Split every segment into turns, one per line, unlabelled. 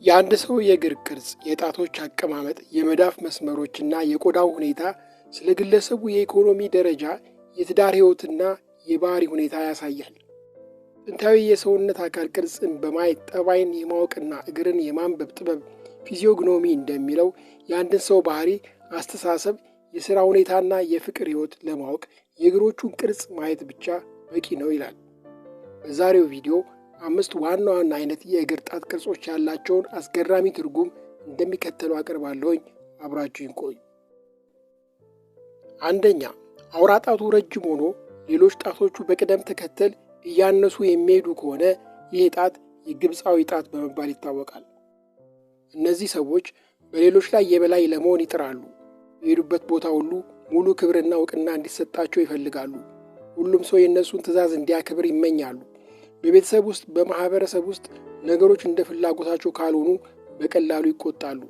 የአንድ ሰው የእግር ቅርጽ፣ የጣቶች አቀማመጥ፣ የመዳፍ መስመሮችና የቆዳው ሁኔታ ስለ ግለሰቡ የኢኮኖሚ ደረጃ፣ የትዳር ሕይወትና የባህሪ ሁኔታ ያሳያል። ጥንታዊ የሰውነት አካል ቅርጽን በማየት ጠባይን የማወቅና እግርን የማንበብ ጥበብ ፊዚዮግኖሚ እንደሚለው የአንድን ሰው ባህሪ፣ አስተሳሰብ፣ የሥራ ሁኔታና የፍቅር ሕይወት ለማወቅ የእግሮቹን ቅርጽ ማየት ብቻ በቂ ነው ይላል። በዛሬው ቪዲዮ 5 ዋና ዋና አይነት የእግር ጣት ቅርጾች ያላቸውን አስገራሚ ትርጉም እንደሚከተለው አቀርባለሁኝ። አብራችሁኝ ቆዩ። አንደኛ፣ አውራ ጣቱ ረጅም ሆኖ ሌሎች ጣቶቹ በቅደም ተከተል እያነሱ የሚሄዱ ከሆነ ይህ ጣት የግብፃዊ ጣት በመባል ይታወቃል። እነዚህ ሰዎች በሌሎች ላይ የበላይ ለመሆን ይጥራሉ። የሄዱበት ቦታ ሁሉ ሙሉ ክብርና እውቅና እንዲሰጣቸው ይፈልጋሉ። ሁሉም ሰው የእነሱን ትዕዛዝ እንዲያከብር ይመኛሉ። በቤተሰብ ውስጥ፣ በማህበረሰብ ውስጥ ነገሮች እንደ ፍላጎታቸው ካልሆኑ በቀላሉ ይቆጣሉ።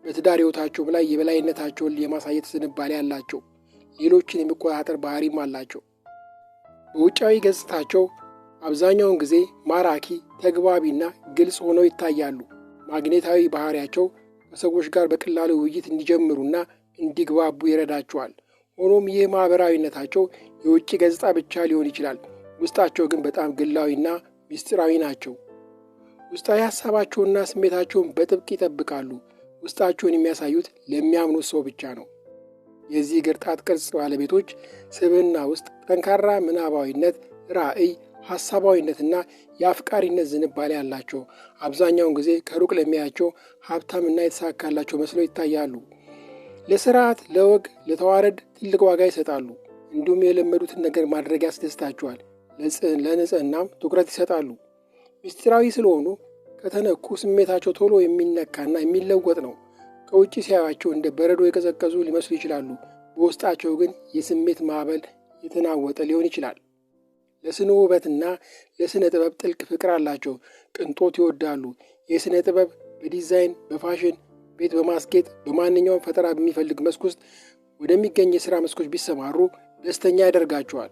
በትዳር ሕይወታቸውም ላይ የበላይነታቸውን የማሳየት ዝንባሌ አላቸው። ሌሎችን የመቆጣጠር ባህሪም አላቸው። በውጫዊ ገጽታቸው አብዛኛውን ጊዜ ማራኪ፣ ተግባቢና ግልጽ ሆነው ይታያሉ። ማግኔታዊ ባህሪያቸው ከሰዎች ጋር በቀላሉ ውይይት እንዲጀምሩና እንዲግባቡ ይረዳቸዋል። ሆኖም ይህ ማኅበራዊነታቸው የውጭ ገጽታ ብቻ ሊሆን ይችላል። ውስጣቸው ግን በጣም ግላዊና ምስጢራዊ ናቸው። ውስጣዊ ሐሳባቸውና ስሜታቸውን በጥብቅ ይጠብቃሉ። ውስጣቸውን የሚያሳዩት ለሚያምኑት ሰው ብቻ ነው። የዚህ እግር ጣት ቅርጽ ባለቤቶች ስብዕና ውስጥ ጠንካራ ምናባዊነት፣ ራዕይ፣ ሐሳባዊነትና የአፍቃሪነት ዝንባሌ አላቸው። አብዛኛውን ጊዜ ከሩቅ ለሚያያቸው ሀብታምና የተሳካላቸው መስለው ይታያሉ። ለሥርዓት፣ ለወግ፣ ለተዋረድ ትልቅ ዋጋ ይሰጣሉ። እንዲሁም የለመዱትን ነገር ማድረግ ያስደስታቸዋል። ለንጽህናም ትኩረት ይሰጣሉ። ምስጢራዊ ስለሆኑ ከተነኩ ስሜታቸው ቶሎ የሚነካና የሚለወጥ ነው። ከውጭ ሲያዩአቸው እንደ በረዶ የቀዘቀዙ ሊመስሉ ይችላሉ። በውስጣቸው ግን የስሜት ማዕበል የተናወጠ ሊሆን ይችላል። ለስነ ውበትና ለስነ ጥበብ ጥልቅ ፍቅር አላቸው። ቅንጦት ይወዳሉ። የስነ ጥበብ በዲዛይን፣ በፋሽን፣ ቤት በማስጌጥ በማንኛውም ፈጠራ በሚፈልግ መስክ ውስጥ ወደሚገኝ የሥራ መስኮች ቢሰማሩ ደስተኛ ያደርጋቸዋል።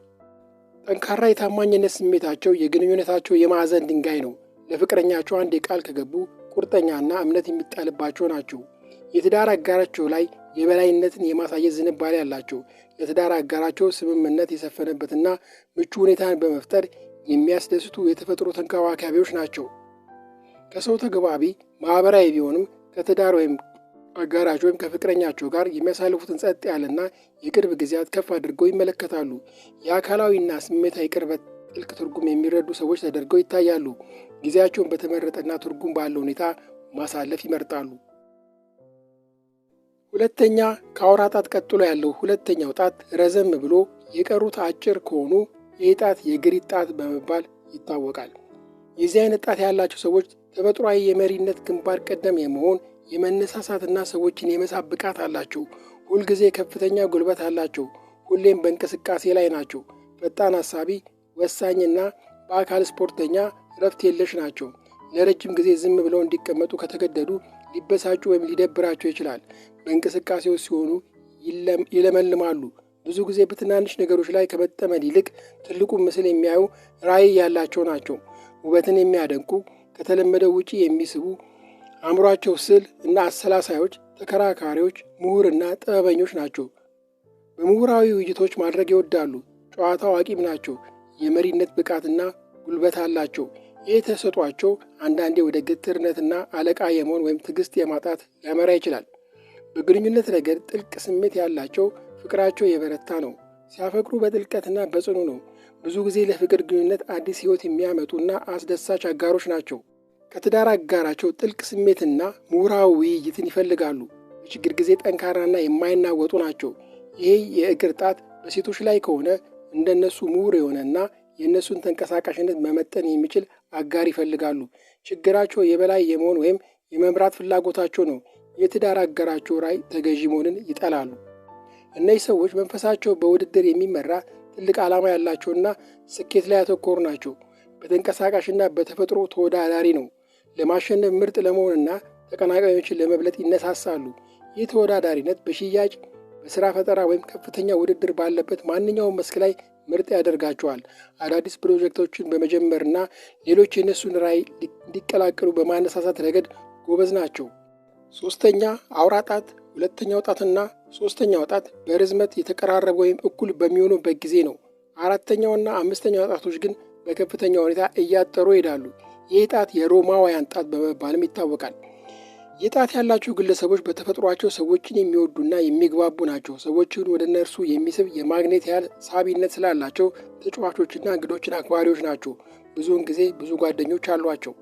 ጠንካራ የታማኝነት ስሜታቸው የግንኙነታቸው የማዕዘን ድንጋይ ነው። ለፍቅረኛቸው አንድ ቃል ከገቡ ቁርጠኛና እምነት የሚጣልባቸው ናቸው። የትዳር አጋራቸው ላይ የበላይነትን የማሳየት ዝንባሌ አላቸው። ለትዳር አጋራቸው ስምምነት የሰፈነበትና ምቹ ሁኔታን በመፍጠር የሚያስደስቱ የተፈጥሮ ተንከባካቢዎች ናቸው። ከሰው ተግባቢ፣ ማኅበራዊ ቢሆንም ከትዳር ወይም አጋራቸው ወይም ከፍቅረኛቸው ጋር የሚያሳልፉትን ጸጥ ያለና የቅርብ ጊዜያት ከፍ አድርገው ይመለከታሉ። የአካላዊና ስሜታዊ ቅርበት ጥልቅ ትርጉም የሚረዱ ሰዎች ተደርገው ይታያሉ። ጊዜያቸውን በተመረጠና ትርጉም ባለው ሁኔታ ማሳለፍ ይመርጣሉ። ሁለተኛ፣ ከአውራ ጣት ቀጥሎ ያለው ሁለተኛው ጣት ረዘም ብሎ የቀሩት አጭር ከሆኑ ይህ ጣት የግሪት ጣት በመባል ይታወቃል። የዚህ አይነት ጣት ያላቸው ሰዎች ተፈጥሯዊ የመሪነት ግንባር ቀደም የመሆን የመነሳሳትና ሰዎችን የመሳብ ብቃት አላቸው። ሁልጊዜ ከፍተኛ ጉልበት አላቸው። ሁሌም በእንቅስቃሴ ላይ ናቸው። ፈጣን አሳቢ፣ ወሳኝና በአካል ስፖርተኛ፣ እረፍት የለሽ ናቸው። ለረጅም ጊዜ ዝም ብለው እንዲቀመጡ ከተገደዱ ሊበሳጩ ወይም ሊደብራቸው ይችላል። በእንቅስቃሴው ሲሆኑ ይለመልማሉ። ብዙ ጊዜ በትናንሽ ነገሮች ላይ ከመጠመድ ይልቅ ትልቁን ምስል የሚያዩ ራዕይ ያላቸው ናቸው። ውበትን የሚያደንቁ፣ ከተለመደው ውጪ የሚስቡ፣ አእምሯቸው ስል እና አሰላሳዮች፣ ተከራካሪዎች፣ ምሁርና ጥበበኞች ናቸው። በምሁራዊ ውይይቶች ማድረግ ይወዳሉ። ጨዋታ አዋቂም ናቸው። የመሪነት ብቃትና ጉልበት አላቸው። ይህ ተሰጧቸው አንዳንዴ ወደ ግትርነትና አለቃ የመሆን ወይም ትዕግስት የማጣት ሊያመራ ይችላል። በግንኙነት ረገድ ጥልቅ ስሜት ያላቸው፣ ፍቅራቸው የበረታ ነው። ሲያፈቅሩ በጥልቀትና በጽኑ ነው። ብዙ ጊዜ ለፍቅር ግንኙነት አዲስ ሕይወት የሚያመጡና አስደሳች አጋሮች ናቸው። ከትዳር አጋራቸው ጥልቅ ስሜትና ምሁራዊ ውይይትን ይፈልጋሉ። በችግር ጊዜ ጠንካራና የማይናወጡ ናቸው። ይህ የእግር ጣት በሴቶች ላይ ከሆነ እንደነሱ ምሁር የሆነና የእነሱን ተንቀሳቃሽነት መመጠን የሚችል አጋር ይፈልጋሉ። ችግራቸው የበላይ የመሆን ወይም የመምራት ፍላጎታቸው ነው። የትዳር አጋራቸው ራዕይ ተገዢ መሆንን ይጠላሉ። እነዚህ ሰዎች መንፈሳቸው በውድድር የሚመራ ትልቅ ዓላማ ያላቸውና ስኬት ላይ ያተኮሩ ናቸው። በተንቀሳቃሽና በተፈጥሮ ተወዳዳሪ ነው። ለማሸነፍ ምርጥ ለመሆንና ተቀናቃኞችን ለመብለጥ ይነሳሳሉ። ይህ ተወዳዳሪነት በሽያጭ፣ በሥራ ፈጠራ ወይም ከፍተኛ ውድድር ባለበት ማንኛውም መስክ ላይ ምርጥ ያደርጋቸዋል። አዳዲስ ፕሮጀክቶችን በመጀመርና ሌሎች የነሱን ራዕይ እንዲቀላቀሉ በማነሳሳት ረገድ ጎበዝ ናቸው። ሶስተኛ አውራ ጣት፣ ሁለተኛው ጣትና ሶስተኛው ጣት በርዝመት የተቀራረበ ወይም እኩል በሚሆኑበት ጊዜ ነው። አራተኛውና አምስተኛው ጣቶች ግን በከፍተኛ ሁኔታ እያጠሩ ይሄዳሉ። ይህ ጣት የሮማውያን ጣት በመባልም ይታወቃል። ይህ ጣት ያላቸው ግለሰቦች በተፈጥሯቸው ሰዎችን የሚወዱና የሚግባቡ ናቸው። ሰዎችን ወደ እነርሱ የሚስብ የማግኔት ያህል ሳቢነት ስላላቸው ተጫዋቾችና እንግዶችን አክባሪዎች ናቸው። ብዙውን ጊዜ ብዙ ጓደኞች አሏቸው።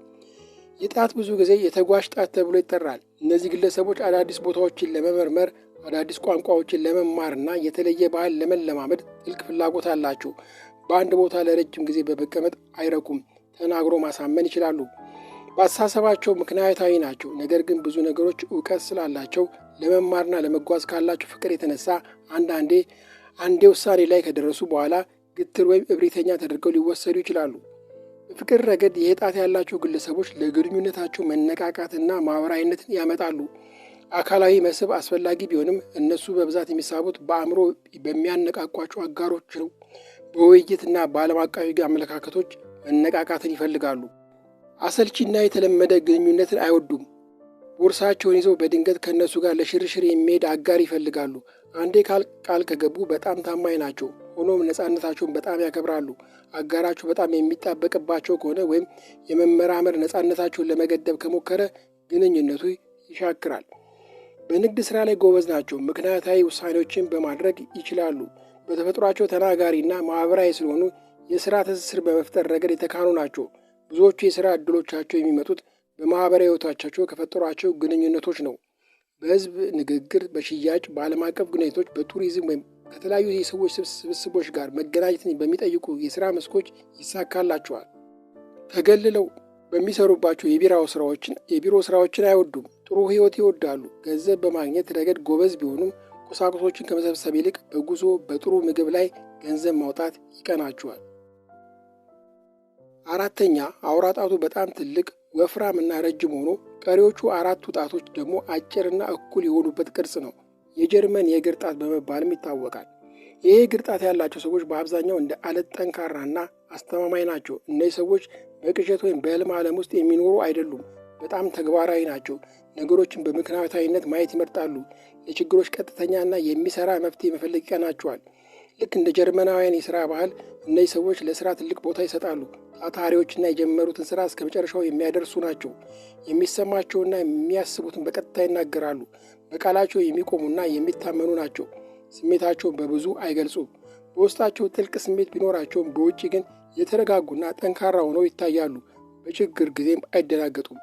ይህ ጣት ብዙ ጊዜ የተጓዥ ጣት ተብሎ ይጠራል። እነዚህ ግለሰቦች አዳዲስ ቦታዎችን ለመመርመር፣ አዳዲስ ቋንቋዎችን ለመማርና የተለየ ባህል ለመለማመድ ጥልቅ ፍላጎት አላቸው። በአንድ ቦታ ለረጅም ጊዜ በመቀመጥ አይረኩም። ተናግሮ ማሳመን ይችላሉ። በአስተሳሰባቸው ምክንያታዊ ናቸው። ነገር ግን ብዙ ነገሮች እውቀት ስላላቸው ለመማርና ለመጓዝ ካላቸው ፍቅር የተነሳ አንዴ ውሳኔ ላይ ከደረሱ በኋላ ግትር ወይም እብሪተኛ ተደርገው ሊወሰዱ ይችላሉ። በፍቅር ረገድ ይህ ጣት ያላቸው ግለሰቦች ለግንኙነታቸው መነቃቃትና ማኅበራዊነትን ያመጣሉ። አካላዊ መስህብ አስፈላጊ ቢሆንም እነሱ በብዛት የሚሳቡት በአእምሮ በሚያነቃቋቸው አጋሮች ነው። በውይይትና በዓለም አቀፋዊ አመለካከቶች መነቃቃትን ይፈልጋሉ። አሰልቺና የተለመደ ግንኙነትን አይወዱም። ቦርሳቸውን ይዘው በድንገት ከእነሱ ጋር ለሽርሽር የሚሄድ አጋር ይፈልጋሉ። አንዴ ቃል ከገቡ በጣም ታማኝ ናቸው። ሆኖም ነፃነታቸውን በጣም ያከብራሉ። አጋራቸው በጣም የሚጣበቅባቸው ከሆነ ወይም የመመራመር ነፃነታቸውን ለመገደብ ከሞከረ ግንኙነቱ ይሻክራል። በንግድ ሥራ ላይ ጎበዝ ናቸው። ምክንያታዊ ውሳኔዎችን በማድረግ ይችላሉ። በተፈጥሯቸው ተናጋሪና ማኅበራዊ ስለሆኑ የሥራ ትስስር በመፍጠር ረገድ የተካኑ ናቸው። ብዙዎቹ የሥራ ዕድሎቻቸው የሚመጡት በማኅበራዊ ሕይወታቸው ከፈጠሯቸው ግንኙነቶች ነው። በሕዝብ ንግግር፣ በሽያጭ፣ በዓለም አቀፍ ግንኙነቶች፣ በቱሪዝም ወይም ከተለያዩ የሰዎች ስብስቦች ጋር መገናኘትን በሚጠይቁ የሥራ መስኮች ይሳካላቸዋል። ተገልለው በሚሰሩባቸው የቢሮ ሥራዎችን አይወዱም። ጥሩ ሕይወት ይወዳሉ። ገንዘብ በማግኘት ረገድ ጎበዝ ቢሆኑም ቁሳቁሶችን ከመሰብሰብ ይልቅ በጉዞ በጥሩ ምግብ ላይ ገንዘብ ማውጣት ይቀናቸዋል። አራተኛ አውራ ጣቱ በጣም ትልቅ ወፍራም እና ረጅም ሆኖ ቀሪዎቹ አራቱ ጣቶች ደግሞ አጭርና እኩል የሆኑበት ቅርጽ ነው። የጀርመን የእግር ጣት በመባልም ይታወቃል። ይህ እግር ጣት ያላቸው ሰዎች በአብዛኛው እንደ አለት ጠንካራና አስተማማኝ ናቸው። እነዚህ ሰዎች በቅዠት ወይም በሕልም ዓለም ውስጥ የሚኖሩ አይደሉም። በጣም ተግባራዊ ናቸው። ነገሮችን በምክንያታዊነት ማየት ይመርጣሉ። ለችግሮች ቀጥተኛና የሚሰራ መፍትሄ መፈለግ ይቀናቸዋል። ልክ እንደ ጀርመናውያን የሥራ ባህል እነዚህ ሰዎች ለሥራ ትልቅ ቦታ ይሰጣሉ። ታታሪዎችና የጀመሩትን ሥራ እስከ መጨረሻው የሚያደርሱ ናቸው። የሚሰማቸውና የሚያስቡትን በቀጥታ ይናገራሉ። በቃላቸው የሚቆሙና የሚታመኑ ናቸው። ስሜታቸውን በብዙ አይገልጹም። በውስጣቸው ጥልቅ ስሜት ቢኖራቸውም በውጭ ግን የተረጋጉና ጠንካራ ሆነው ይታያሉ። በችግር ጊዜም አይደናገጡም።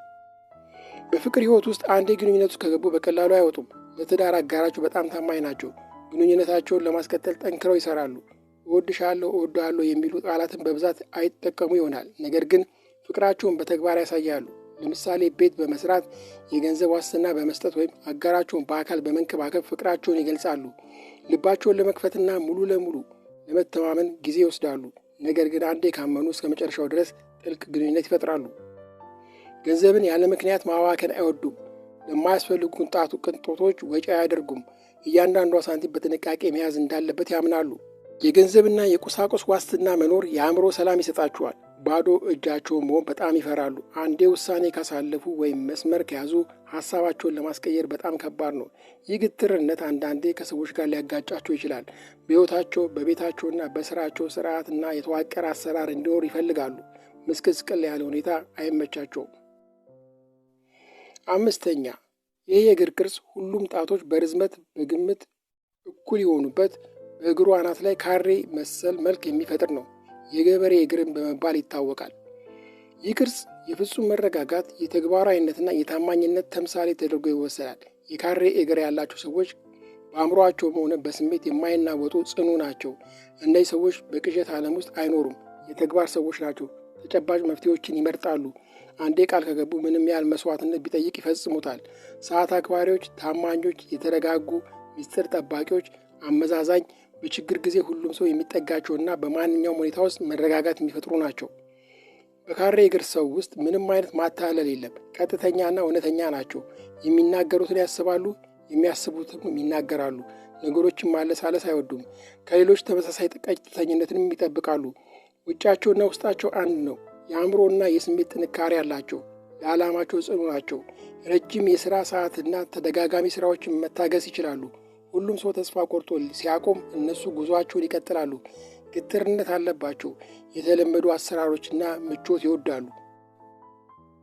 በፍቅር ሕይወት ውስጥ አንዴ ግንኙነት ውስጥ ከገቡ በቀላሉ አይወጡም። ለትዳር አጋራቸው በጣም ታማኝ ናቸው። ግንኙነታቸውን ለማስቀጠል ጠንክረው ይሰራሉ። እወድሻለሁ፣ እወድሃለሁ የሚሉ ቃላትን በብዛት አይጠቀሙ ይሆናል። ነገር ግን ፍቅራቸውን በተግባር ያሳያሉ። ለምሳሌ ቤት በመስራት፣ የገንዘብ ዋስትና በመስጠት ወይም አጋራቸውን በአካል በመንከባከብ ፍቅራቸውን ይገልጻሉ። ልባቸውን ለመክፈትና ሙሉ ለሙሉ ለመተማመን ጊዜ ይወስዳሉ። ነገር ግን አንዴ ካመኑ እስከ መጨረሻው ድረስ ጥልቅ ግንኙነት ይፈጥራሉ። ገንዘብን ያለ ምክንያት ማባከን አይወዱም። ለማያስፈልጉ ቅንጦቶች ወጪ አያደርጉም። እያንዳንዷ ሳንቲም በጥንቃቄ መያዝ እንዳለበት ያምናሉ። የገንዘብና የቁሳቁስ ዋስትና መኖር የአእምሮ ሰላም ይሰጣቸዋል። ባዶ እጃቸውን መሆን በጣም ይፈራሉ። አንዴ ውሳኔ ካሳለፉ ወይም መስመር ከያዙ ሀሳባቸውን ለማስቀየር በጣም ከባድ ነው። ይህ ግትርነት አንዳንዴ ከሰዎች ጋር ሊያጋጫቸው ይችላል። በሕይወታቸው በቤታቸውና በስራቸው ስርዓትና የተዋቀረ አሰራር እንዲኖር ይፈልጋሉ። ምስቅልቅል ያለ ሁኔታ አይመቻቸውም። አምስተኛ ይህ የእግር ቅርጽ ሁሉም ጣቶች በርዝመት በግምት እኩል የሆኑበት በእግሩ አናት ላይ ካሬ መሰል መልክ የሚፈጥር ነው። የገበሬ እግርን በመባል ይታወቃል። ይህ ቅርጽ የፍጹም መረጋጋት፣ የተግባራዊነትና የታማኝነት ተምሳሌ ተደርጎ ይወሰዳል። የካሬ እግር ያላቸው ሰዎች በአእምሮአቸውም ሆነ በስሜት የማይናወጡ ጽኑ ናቸው። እነዚህ ሰዎች በቅዠት ዓለም ውስጥ አይኖሩም። የተግባር ሰዎች ናቸው። ተጨባጭ መፍትሄዎችን ይመርጣሉ። አንዴ ቃል ከገቡ ምንም ያህል መስዋዕትነት ቢጠይቅ ይፈጽሙታል። ሰዓት አክባሪዎች፣ ታማኞች፣ የተረጋጉ፣ ሚስጥር ጠባቂዎች፣ አመዛዛኝ፣ በችግር ጊዜ ሁሉም ሰው የሚጠጋቸውና በማንኛውም ሁኔታ ውስጥ መረጋጋት የሚፈጥሩ ናቸው። በካሬ እግር ሰው ውስጥ ምንም አይነት ማታለል የለም። ቀጥተኛና እውነተኛ ናቸው። የሚናገሩትን ያስባሉ፣ የሚያስቡትም ይናገራሉ። ነገሮችን ማለሳለስ አይወዱም። ከሌሎች ተመሳሳይ ቀጥተኝነትንም ይጠብቃሉ። ውጫቸውና ውስጣቸው አንድ ነው። የአእምሮና የስሜት ጥንካሬ አላቸው። ለዓላማቸው ጽኑ ናቸው። ረጅም የሥራ ሰዓትና ተደጋጋሚ ሥራዎችን መታገስ ይችላሉ። ሁሉም ሰው ተስፋ ቆርጦ ሲያቆም እነሱ ጉዞአቸውን ይቀጥላሉ። ግትርነት አለባቸው። የተለመዱ አሰራሮችና ምቾት ይወዳሉ።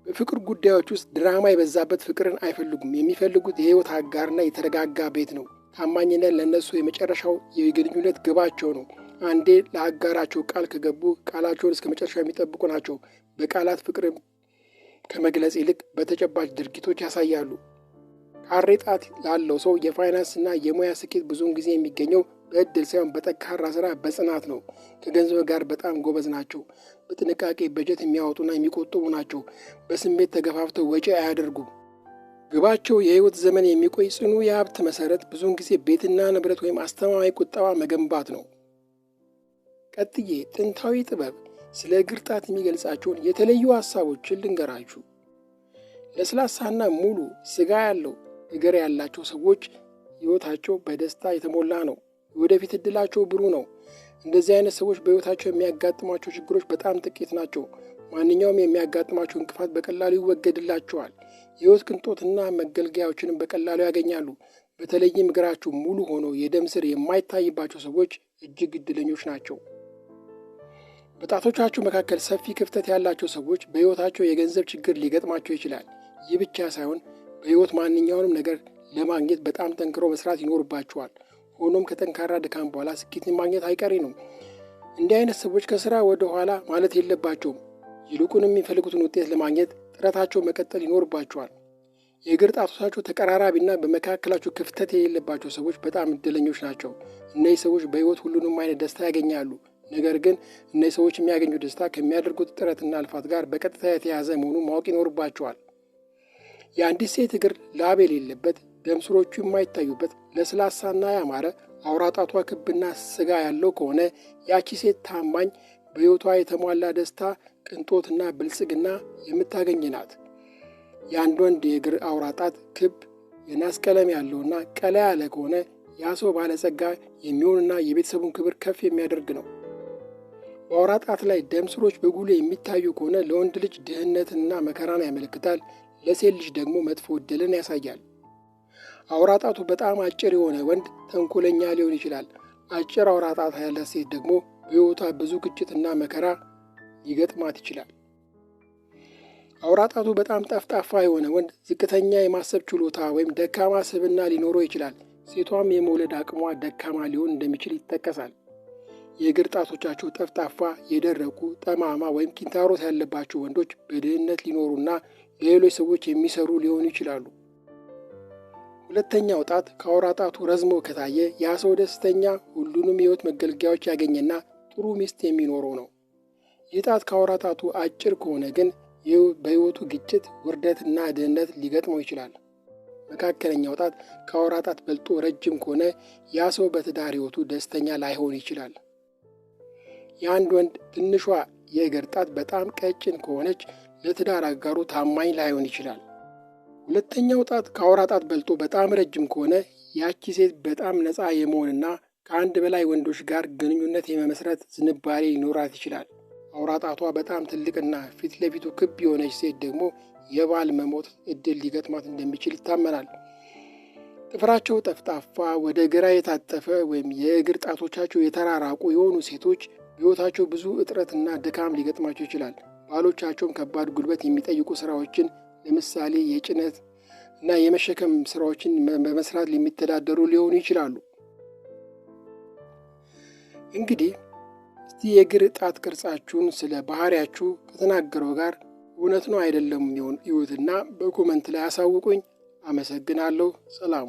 በፍቅር ጉዳዮች ውስጥ ድራማ የበዛበት ፍቅርን አይፈልጉም። የሚፈልጉት የሕይወት አጋርና የተረጋጋ ቤት ነው። ታማኝነት ለእነሱ የመጨረሻው የግንኙነት ግባቸው ነው። አንዴ ለአጋራቸው ቃል ከገቡ ቃላቸውን እስከ መጨረሻው የሚጠብቁ ናቸው። በቃላት ፍቅርን ከመግለጽ ይልቅ በተጨባጭ ድርጊቶች ያሳያሉ። ካሬ ጣት ላለው ሰው የፋይናንስና የሙያ ስኬት ብዙውን ጊዜ የሚገኘው በዕድል ሳይሆን በጠንካራ ስራ፣ በጽናት ነው። ከገንዘብ ጋር በጣም ጎበዝ ናቸው። በጥንቃቄ በጀት የሚያወጡና የሚቆጥቡ ናቸው። በስሜት ተገፋፍተው ወጪ አያደርጉም። ግባቸው የህይወት ዘመን የሚቆይ ጽኑ የሀብት መሰረት፣ ብዙውን ጊዜ ቤትና ንብረት ወይም አስተማማኝ ቁጠባ መገንባት ነው። ቀጥዬ ጥንታዊ ጥበብ ስለ እግር ጣት የሚገልጻቸውን የተለዩ ሀሳቦችን ልንገራችሁ። ለስላሳና ሙሉ ስጋ ያለው እግር ያላቸው ሰዎች ህይወታቸው በደስታ የተሞላ ነው። የወደፊት እድላቸው ብሩህ ነው። እንደዚህ አይነት ሰዎች በህይወታቸው የሚያጋጥሟቸው ችግሮች በጣም ጥቂት ናቸው። ማንኛውም የሚያጋጥማቸው እንቅፋት በቀላሉ ይወገድላቸዋል። የህይወት ቅንጦትና መገልገያዎችንም በቀላሉ ያገኛሉ። በተለይም እግራቸው ሙሉ ሆኖ የደም ስር የማይታይባቸው ሰዎች እጅግ እድለኞች ናቸው። በጣቶቻቸው መካከል ሰፊ ክፍተት ያላቸው ሰዎች በህይወታቸው የገንዘብ ችግር ሊገጥማቸው ይችላል። ይህ ብቻ ሳይሆን በህይወት ማንኛውንም ነገር ለማግኘት በጣም ጠንክረው መስራት ይኖርባቸዋል። ሆኖም ከጠንካራ ድካም በኋላ ስኬትን ማግኘት አይቀሬ ነው። እንዲህ አይነት ሰዎች ከስራ ወደ ኋላ ማለት የለባቸውም። ይልቁንም የሚፈልጉትን ውጤት ለማግኘት ጥረታቸው መቀጠል ይኖርባቸዋል። የእግር ጣቶቻቸው ተቀራራቢና በመካከላቸው ክፍተት የሌለባቸው ሰዎች በጣም እድለኞች ናቸው። እነዚህ ሰዎች በህይወት ሁሉንም አይነት ደስታ ያገኛሉ። ነገር ግን እነዚህ ሰዎች የሚያገኙት ደስታ ከሚያደርጉት ጥረትና ልፋት ጋር በቀጥታ የተያዘ መሆኑን ማወቅ ይኖርባቸዋል። የአንዲት ሴት እግር ላብ የሌለበት፣ ደም ስሮቹ የማይታዩበት፣ ለስላሳና ያማረ አውራ ጣቷ ክብና ስጋ ያለው ከሆነ ያቺ ሴት ታማኝ፣ በህይወቷ የተሟላ ደስታ፣ ቅንጦትና ብልጽግና የምታገኝ ናት። የአንድ ወንድ የእግር አውራ ጣት ክብ የናስ ቀለም ያለውና ቀላ ያለ ከሆነ ያ ሰው ባለጸጋ የሚሆንና የቤተሰቡን ክብር ከፍ የሚያደርግ ነው። በአውራ ጣት ላይ ደም ስሮች በጉልህ የሚታዩ ከሆነ ለወንድ ልጅ ድህነትንና መከራን ያመለክታል። ለሴት ልጅ ደግሞ መጥፎ ዕድልን ያሳያል። አውራ ጣቱ በጣም አጭር የሆነ ወንድ ተንኮለኛ ሊሆን ይችላል። አጭር አውራ ጣት ያላት ሴት ደግሞ በሕይወቷ ብዙ ግጭትና መከራ ሊገጥማት ይችላል። አውራ ጣቱ በጣም ጠፍጣፋ የሆነ ወንድ ዝቅተኛ የማሰብ ችሎታ ወይም ደካማ ስብዕና ሊኖረው ይችላል። ሴቷም የመውለድ አቅሟ ደካማ ሊሆን እንደሚችል ይጠቀሳል። የእግር ጣቶቻቸው ጠፍጣፋ፣ የደረቁ፣ ጠማማ ወይም ኪንታሮት ያለባቸው ወንዶች በድህነት ሊኖሩና ለሌሎች ሰዎች የሚሰሩ ሊሆኑ ይችላሉ። ሁለተኛው ጣት ከአውራ ጣቱ ረዝሞ ከታየ ያ ሰው ደስተኛ፣ ሁሉንም የህይወት መገልገያዎች ያገኘና ጥሩ ሚስት የሚኖረው ነው። ይህ ጣት ከአውራ ጣቱ አጭር ከሆነ ግን በህይወቱ ግጭት፣ ውርደትና ድህነት ሊገጥመው ይችላል። መካከለኛው ጣት ከአውራ ጣት በልጦ ረጅም ከሆነ ያ ሰው በትዳር ህይወቱ ደስተኛ ላይሆን ይችላል። የአንድ ወንድ ትንሿ የእግር ጣት በጣም ቀጭን ከሆነች ለትዳር አጋሩ ታማኝ ላይሆን ይችላል። ሁለተኛው ጣት ከአውራ ጣት በልጦ በጣም ረጅም ከሆነ ያቺ ሴት በጣም ነፃ የመሆንና ከአንድ በላይ ወንዶች ጋር ግንኙነት የመመስረት ዝንባሌ ሊኖራት ይችላል። አውራ ጣቷ በጣም ትልቅና ፊት ለፊቱ ክብ የሆነች ሴት ደግሞ የባል መሞት እድል ሊገጥማት እንደሚችል ይታመናል። ጥፍራቸው ጠፍጣፋ፣ ወደ ግራ የታጠፈ ወይም የእግር ጣቶቻቸው የተራራቁ የሆኑ ሴቶች በሕይወታቸው ብዙ እጥረትና ድካም ሊገጥማቸው ይችላል። ባሎቻቸውም ከባድ ጉልበት የሚጠይቁ ስራዎችን ለምሳሌ የጭነት እና የመሸከም ስራዎችን በመስራት የሚተዳደሩ ሊሆኑ ይችላሉ። እንግዲህ እስቲ የእግር ጣት ቅርጻችሁን ስለ ባህሪያችሁ ከተናገረው ጋር እውነት ነው አይደለም ይሁትና በኮመንት ላይ አሳውቁኝ። አመሰግናለሁ። ሰላሙ